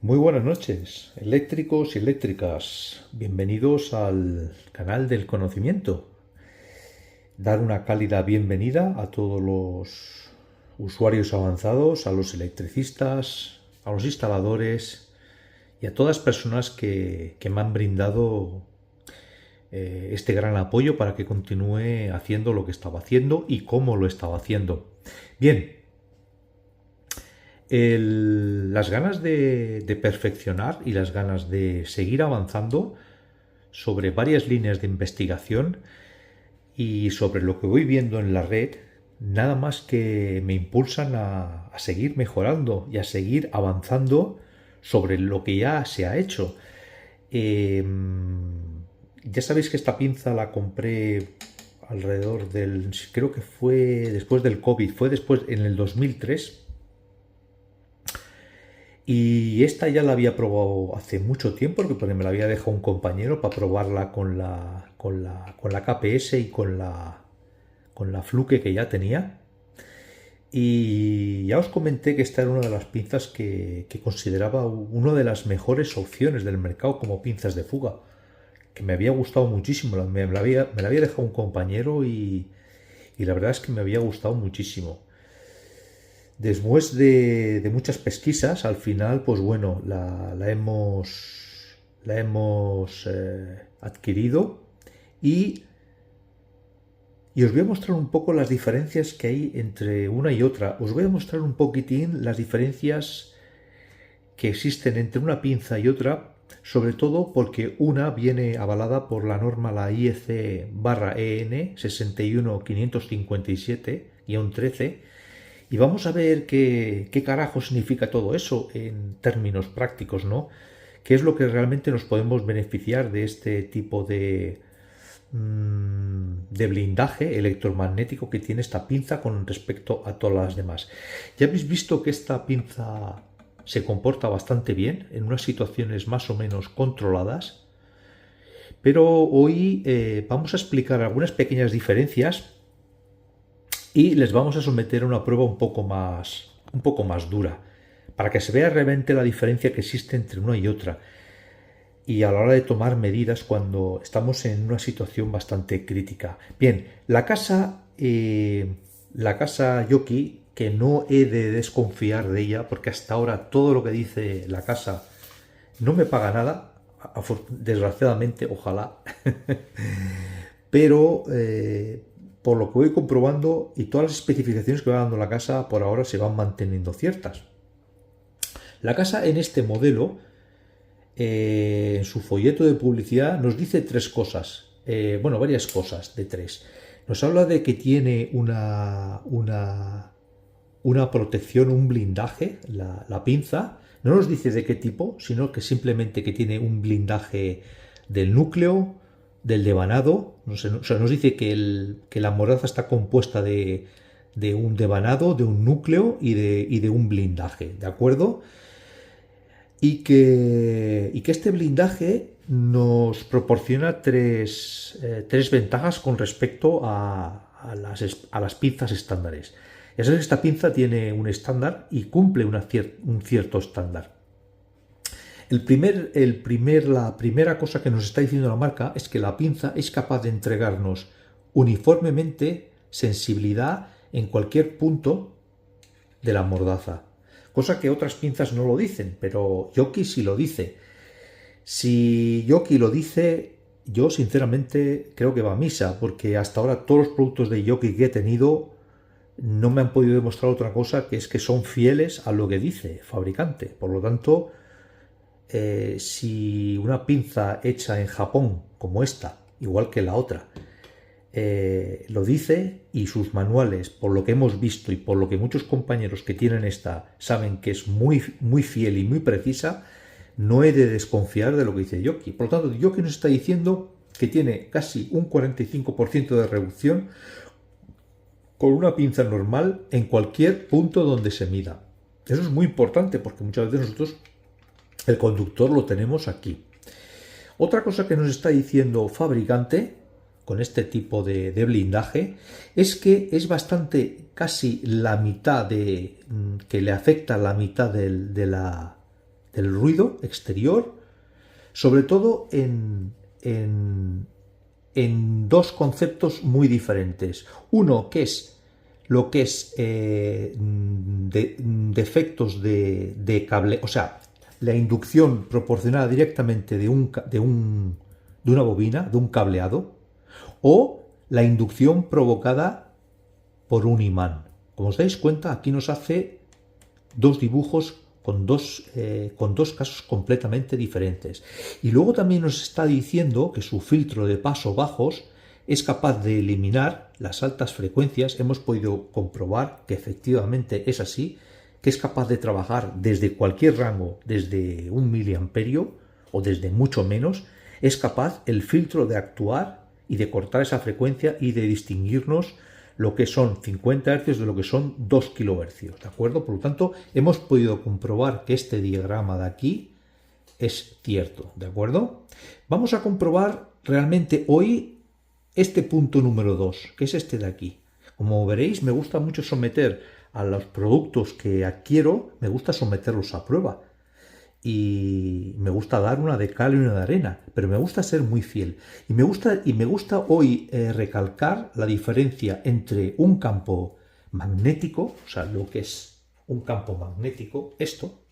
Muy buenas noches, eléctricos y eléctricas. Bienvenidos al canal del conocimiento. Dar una cálida bienvenida a todos los usuarios avanzados, a los electricistas, a los instaladores y a todas las personas que me han brindado este gran apoyo para que continúe haciendo lo que estaba haciendo y cómo lo estaba haciendo. Bien, las ganas de perfeccionar y las ganas de seguir avanzando sobre varias líneas de investigación y sobre lo que voy viendo en la red, nada más que me impulsan a seguir mejorando y a seguir avanzando sobre lo que ya se ha hecho. Eh, ya sabéis que esta pinza la compré alrededor del, creo que fue después del COVID, fue después en el 2003. Y esta ya la había probado hace mucho tiempo, porque me la había dejado un compañero para probarla con la KPS y con la Fluke que ya tenía. Y ya os comenté que esta era una de las pinzas que consideraba una de las mejores opciones del mercado como pinzas de fuga, que me había gustado muchísimo. Me la había dejado un compañero y la verdad es que me había gustado muchísimo. Después de muchas pesquisas, al final, pues bueno, la hemos adquirido y, y os voy a mostrar un poco las diferencias que hay entre una y otra. Os voy a mostrar un poquitín las diferencias que existen entre una pinza y otra, sobre todo porque una viene avalada por la norma la IEC/EN 61557-13. Y vamos a ver qué carajo significa todo eso en términos prácticos, ¿no? ¿Qué es lo que realmente nos podemos beneficiar de este tipo de blindaje electromagnético que tiene esta pinza con respecto a todas las demás? Ya habéis visto que esta pinza se comporta bastante bien en unas situaciones más o menos controladas, pero hoy vamos a explicar algunas pequeñas diferencias y les vamos a someter a una prueba un poco más dura, para que se vea realmente la diferencia que existe entre una y otra, y a la hora de tomar medidas cuando estamos en una situación bastante crítica. Bien, la casa Yoki, que no he de desconfiar de ella, porque hasta ahora todo lo que dice la casa no me paga nada, desgraciadamente, ojalá, pero por lo que voy comprobando y todas las especificaciones que va dando la casa por ahora se van manteniendo ciertas. La casa en este modelo, en su folleto de publicidad, nos dice tres cosas, bueno, varias cosas de tres. Nos habla de que tiene una protección, un blindaje, la pinza. No nos dice de qué tipo, sino que simplemente que tiene un blindaje del núcleo, del devanado. O sea, nos dice que la mordaza está compuesta de un devanado, de un núcleo y de un blindaje, ¿de acuerdo? Y que este blindaje nos proporciona tres ventajas con respecto a las pinzas estándares. Ya sabes que esta pinza tiene un estándar y cumple un cierto estándar. La primera cosa que nos está diciendo la marca es que la pinza es capaz de entregarnos uniformemente sensibilidad en cualquier punto de la mordaza. Cosa que otras pinzas no lo dicen, pero Yoki sí lo dice. Si Yoki lo dice, yo sinceramente creo que va a misa, porque hasta ahora todos los productos de Yoki que he tenido no me han podido demostrar otra cosa, que es que son fieles a lo que dice el fabricante. Por lo tanto, si una pinza hecha en Japón como esta, igual que la otra, lo dice, y sus manuales, por lo que hemos visto y por lo que muchos compañeros que tienen esta saben que es muy, muy fiel y muy precisa, no he de desconfiar de lo que dice Yoki. Por lo tanto, Yoki nos está diciendo que tiene casi un 45% de reducción con una pinza normal en cualquier punto donde se mida. Eso es muy importante porque muchas veces nosotros el conductor lo tenemos aquí. Otra cosa que nos está diciendo fabricante con este tipo de blindaje es que es bastante, casi la mitad que le afecta la mitad de del ruido exterior, sobre todo en dos conceptos muy diferentes. Uno que es lo que es defectos de cable, o sea, la inducción proporcionada directamente de una bobina, de un cableado, o la inducción provocada por un imán. Como os dais cuenta, aquí nos hace dos dibujos con dos casos completamente diferentes. Y luego también nos está diciendo que su filtro de paso bajos es capaz de eliminar las altas frecuencias. Hemos podido comprobar que efectivamente es así, que es capaz de trabajar desde cualquier rango, desde 1 miliamperio o desde mucho menos. Es capaz el filtro de actuar y de cortar esa frecuencia y de distinguirnos lo que son 50 Hz de lo que son 2 kHz, ¿de acuerdo? Por lo tanto, hemos podido comprobar que este diagrama de aquí es cierto, ¿de acuerdo? Vamos a comprobar realmente hoy este punto número 2, que es este de aquí. Como veréis, me gusta mucho someter a los productos que adquiero, me gusta someterlos a prueba. Y me gusta dar una de cal y una de arena, pero me gusta ser muy fiel. Y me gusta hoy recalcar la diferencia entre un campo magnético, o sea, lo que es un campo magnético, esto,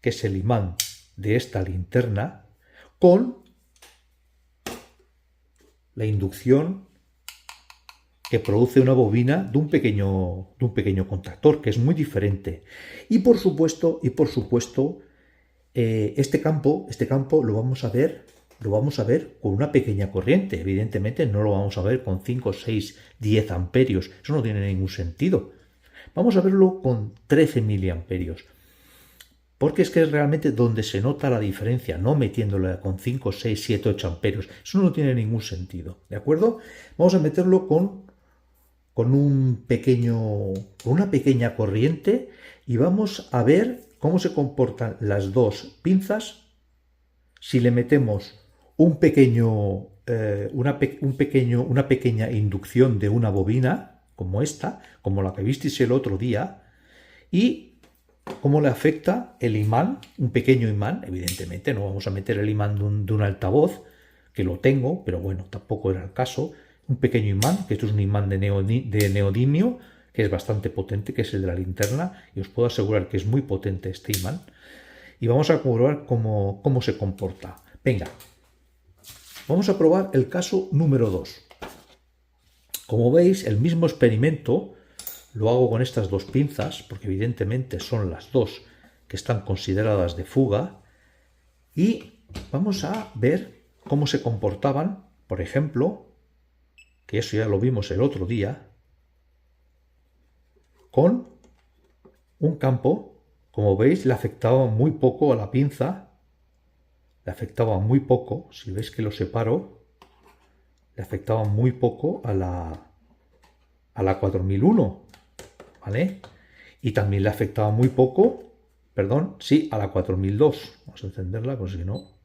que es el imán de esta linterna, con la inducción que produce una bobina de un pequeño contactor, que es muy diferente. Y por supuesto, este campo lo vamos a ver con una pequeña corriente. Evidentemente no lo vamos a ver con 5, 6, 10 amperios. Eso no tiene ningún sentido. Vamos a verlo con 13 miliamperios. Porque es que es realmente donde se nota la diferencia, no metiéndolo con 5, 6, 7, 8 amperios. Eso no tiene ningún sentido. ¿De acuerdo? Vamos a meterlo con una pequeña corriente y vamos a ver cómo se comportan las dos pinzas si le metemos una pequeña inducción de una bobina como esta, como la que visteis el otro día, y cómo le afecta el imán, un pequeño imán. Evidentemente no vamos a meter el imán de un altavoz, que lo tengo, pero bueno, tampoco era el caso. Un pequeño imán, que esto es un imán de neodimio, que es bastante potente, que es el de la linterna, y os puedo asegurar que es muy potente este imán. Y vamos a comprobar cómo se comporta. Venga, vamos a probar el caso número 2. Como veis, el mismo experimento lo hago con estas dos pinzas, porque evidentemente son las dos que están consideradas de fuga, y vamos a ver cómo se comportaban, por ejemplo, que eso ya lo vimos el otro día, con un campo. Como veis, le afectaba muy poco a la pinza, le afectaba muy poco, si veis que lo separo, le afectaba muy poco a la 4001, ¿vale? Y también le afectaba muy poco, a la 4002. Vamos a encenderla, pues si no, vamos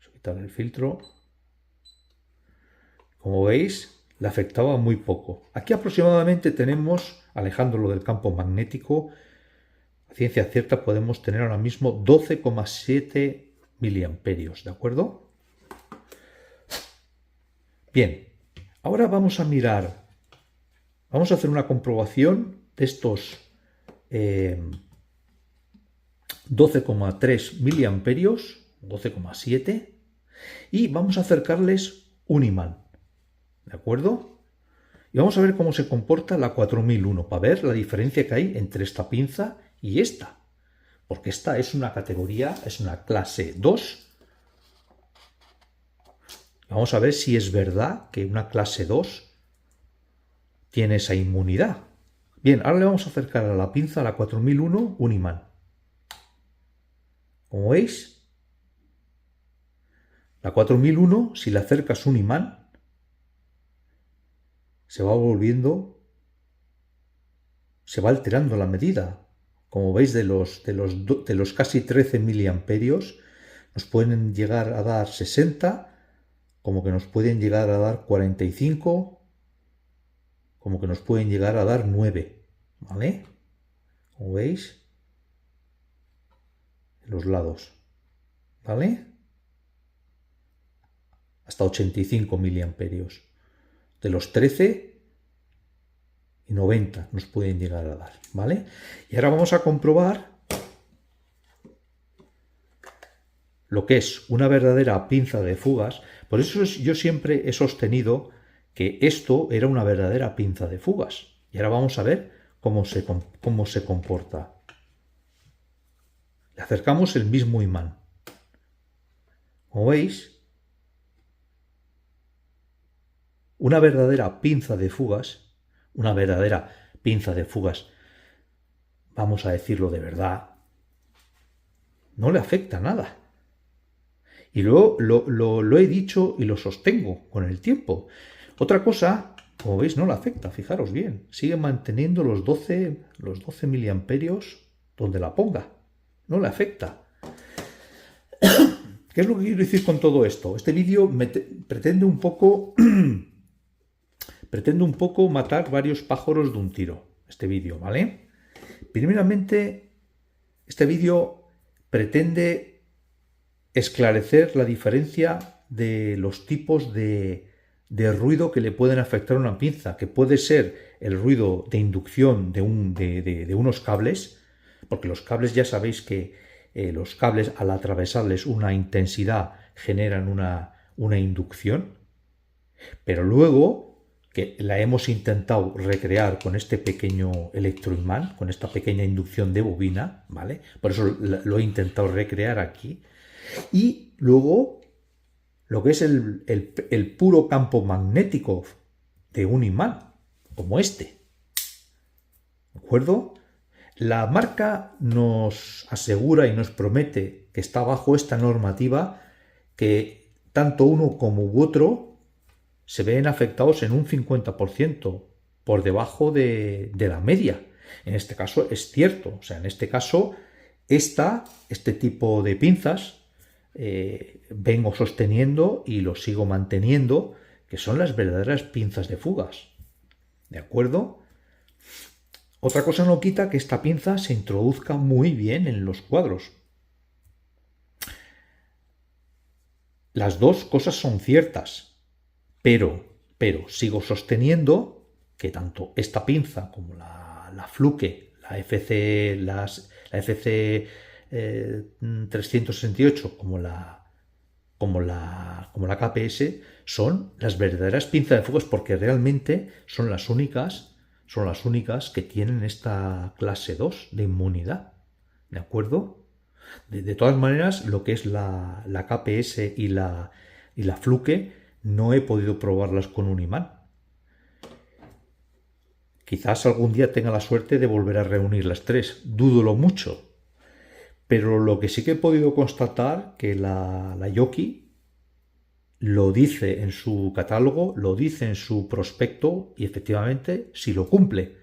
a quitar el filtro. Como veis, le afectaba muy poco. Aquí aproximadamente tenemos, alejándolo del campo magnético, a ciencia cierta podemos tener ahora mismo 12,7 miliamperios, ¿de acuerdo? Bien, ahora vamos a mirar, vamos a hacer una comprobación de estos 12,3 miliamperios, 12,7, y vamos a acercarles un imán. ¿De acuerdo? Y vamos a ver cómo se comporta la 4001, para ver la diferencia que hay entre esta pinza y esta. Porque esta es una categoría, es una clase 2. Vamos a ver si es verdad que una clase 2 tiene esa inmunidad. Bien, ahora le vamos a acercar a la pinza, a la 4001, un imán. Como veis, la 4001, si le acercas un imán, se va alterando la medida. Como veis, de los casi 13 miliamperios, nos pueden llegar a dar 60, como que nos pueden llegar a dar 45, como que nos pueden llegar a dar 9, ¿vale? como veis, en los lados, ¿vale? Hasta 85 miliamperios. De los 13 y 90 nos pueden llegar a dar, ¿vale? Y ahora vamos a comprobar lo que es una verdadera pinza de fugas. Por eso yo siempre he sostenido que esto era una verdadera pinza de fugas. Y ahora vamos a ver cómo se comporta. Le acercamos el mismo imán. Como veis, una verdadera pinza de fugas, vamos a decirlo de verdad, no le afecta nada. Y luego lo he dicho y lo sostengo con el tiempo. Otra cosa, como veis, no le afecta, fijaros bien. Sigue manteniendo los 12 miliamperios donde la ponga. No le afecta. ¿Qué es lo que quiero decir con todo esto? Este vídeo pretende un poco matar varios pájaros de un tiro. Este vídeo, ¿vale? Primeramente, este vídeo pretende esclarecer la diferencia de los tipos de ruido que le pueden afectar a una pinza, que puede ser el ruido de inducción de unos cables, porque los cables ya sabéis que los cables al atravesarles una intensidad generan una inducción, pero luego que la hemos intentado recrear con este pequeño electroimán, con esta pequeña inducción de bobina, ¿vale? Por eso lo he intentado recrear aquí. Y luego lo que es el puro campo magnético de un imán, como este. ¿De acuerdo? La marca nos asegura y nos promete que está bajo esta normativa, que tanto uno como otro se ven afectados en un 50% por debajo de la media. En este caso es cierto. O sea, en este caso, este tipo de pinzas vengo sosteniendo y lo sigo manteniendo, que son las verdaderas pinzas de fugas. ¿De acuerdo? Otra cosa no quita que esta pinza se introduzca muy bien en los cuadros. Las dos cosas son ciertas, pero sigo sosteniendo que tanto esta pinza como la Fluke, la FC, la FC 368 como la KPS son las verdaderas pinzas de fugas, porque realmente son las únicas que tienen esta clase 2 de inmunidad. ¿De acuerdo? De todas maneras, lo que es la KPS y la Fluke no he podido probarlas con un imán. Quizás algún día tenga la suerte de volver a reunir las tres. Dúdolo mucho. Pero lo que sí que he podido constatar, que la Yoki lo dice en su catálogo, lo dice en su prospecto, y efectivamente sí lo cumple.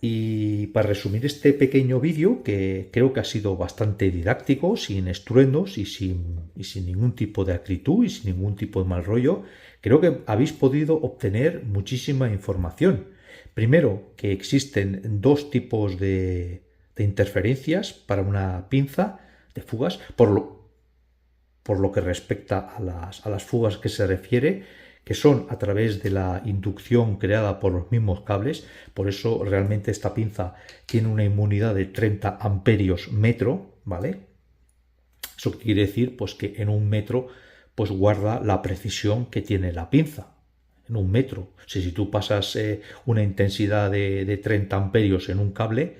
Y para resumir este pequeño vídeo, que creo que ha sido bastante didáctico, sin estruendos y sin ningún tipo de acritud y sin ningún tipo de mal rollo, creo que habéis podido obtener muchísima información. Primero, que existen dos tipos de interferencias para una pinza de fugas, por lo que respecta a las fugas que se refiere, que son a través de la inducción creada por los mismos cables. Por eso realmente esta pinza tiene una inmunidad de 30 amperios metro, ¿vale? Eso quiere decir pues que en un metro pues guarda la precisión que tiene la pinza. En un metro. Si tú pasas una intensidad de 30 amperios en un cable,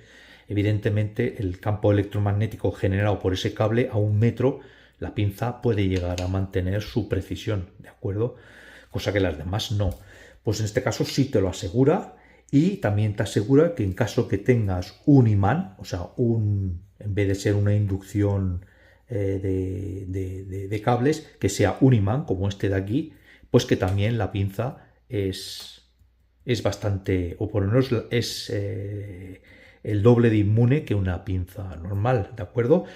evidentemente el campo electromagnético generado por ese cable a un metro, la pinza puede llegar a mantener su precisión, ¿de acuerdo? Cosa que las demás no. Pues en este caso sí te lo asegura, y también te asegura que en caso que tengas un imán, o sea, en vez de ser una inducción de cables, que sea un imán como este de aquí, pues que también la pinza es bastante, o por lo menos es el doble de inmune que una pinza normal, ¿de acuerdo?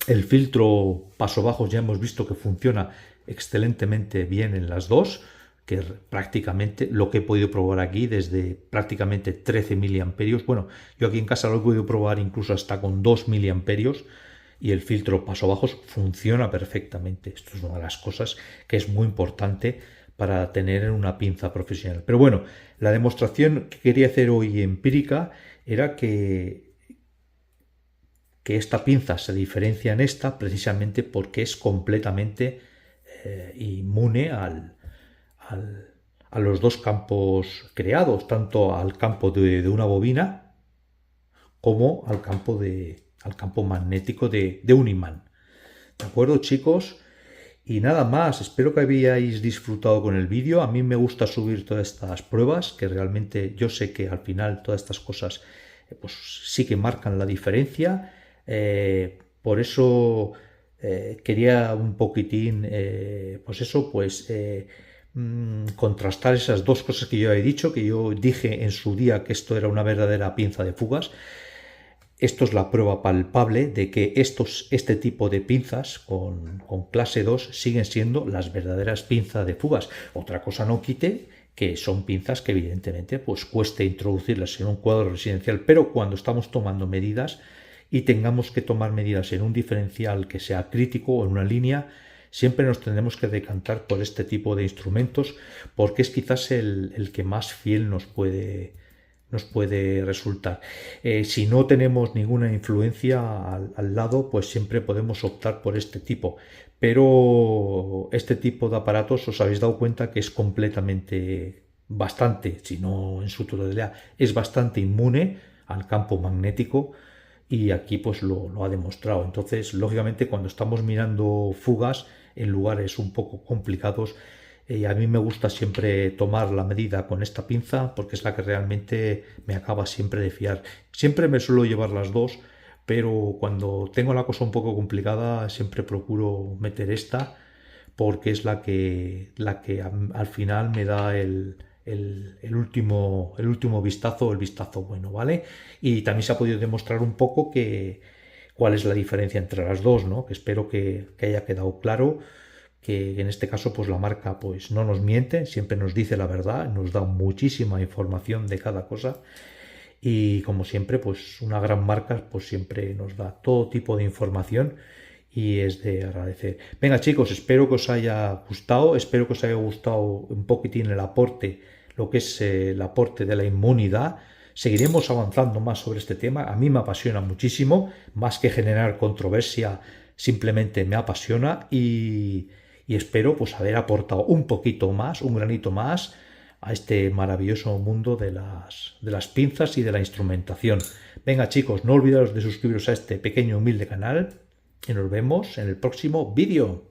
El filtro paso bajos ya hemos visto que funciona excelentemente bien en las dos. que prácticamente lo que he podido probar aquí desde prácticamente 13 miliamperios. Bueno, yo aquí en casa lo he podido probar incluso hasta con 2 miliamperios y el filtro paso bajos funciona perfectamente. Esto es una de las cosas que es muy importante para tener en una pinza profesional. Pero bueno, la demostración que quería hacer hoy empírica era que esta pinza se diferencia en esta precisamente porque es completamente inmune a los dos campos creados, tanto al campo de una bobina como al campo magnético de un imán. ¿De acuerdo, chicos? Y nada más, espero que habíais disfrutado con el vídeo. A mí me gusta subir todas estas pruebas, que realmente yo sé que al final todas estas cosas pues sí que marcan la diferencia. Por eso quería un poquitín, contrastar esas dos cosas que yo he dicho, que yo dije en su día que esto era una verdadera pinza de fugas. Esto es la prueba palpable de que este tipo de pinzas con clase 2 siguen siendo las verdaderas pinzas de fugas. Otra cosa no quite que son pinzas que evidentemente pues cueste introducirlas en un cuadro residencial, pero cuando estamos tomando medidas y tengamos que tomar medidas en un diferencial que sea crítico o en una línea, siempre nos tendremos que decantar por este tipo de instrumentos porque es quizás el que más fiel nos puede resultar. Si no tenemos ninguna influencia al lado, pues siempre podemos optar por este tipo. Pero este tipo de aparatos, os habéis dado cuenta que es bastante, si no en su totalidad, es bastante inmune al campo magnético y aquí pues lo ha demostrado. Entonces, lógicamente, cuando estamos mirando fugas en lugares un poco complicados, a mí me gusta siempre tomar la medida con esta pinza porque es la que realmente me acaba siempre de fiar. Siempre me suelo llevar las dos, pero cuando tengo la cosa un poco complicada siempre procuro meter esta porque es la que al final me da el último vistazo, el vistazo bueno, ¿vale? Y también se ha podido demostrar un poco cuál es la diferencia entre las dos, ¿no? Que espero que haya quedado claro. Que en este caso pues la marca pues no nos miente, siempre nos dice la verdad, nos da muchísima información de cada cosa y como siempre pues una gran marca pues siempre nos da todo tipo de información y es de agradecer. Venga chicos, espero que os haya gustado, espero que os haya gustado un poquitín el aporte, lo que es el aporte de la inmunidad. Seguiremos avanzando más sobre este tema, a mí me apasiona muchísimo, más que generar controversia, simplemente me apasiona y espero pues haber aportado un poquito más, un granito más a este maravilloso mundo de las pinzas y de la instrumentación. Venga chicos, no olvidéis de suscribiros a este pequeño humilde canal y nos vemos en el próximo vídeo.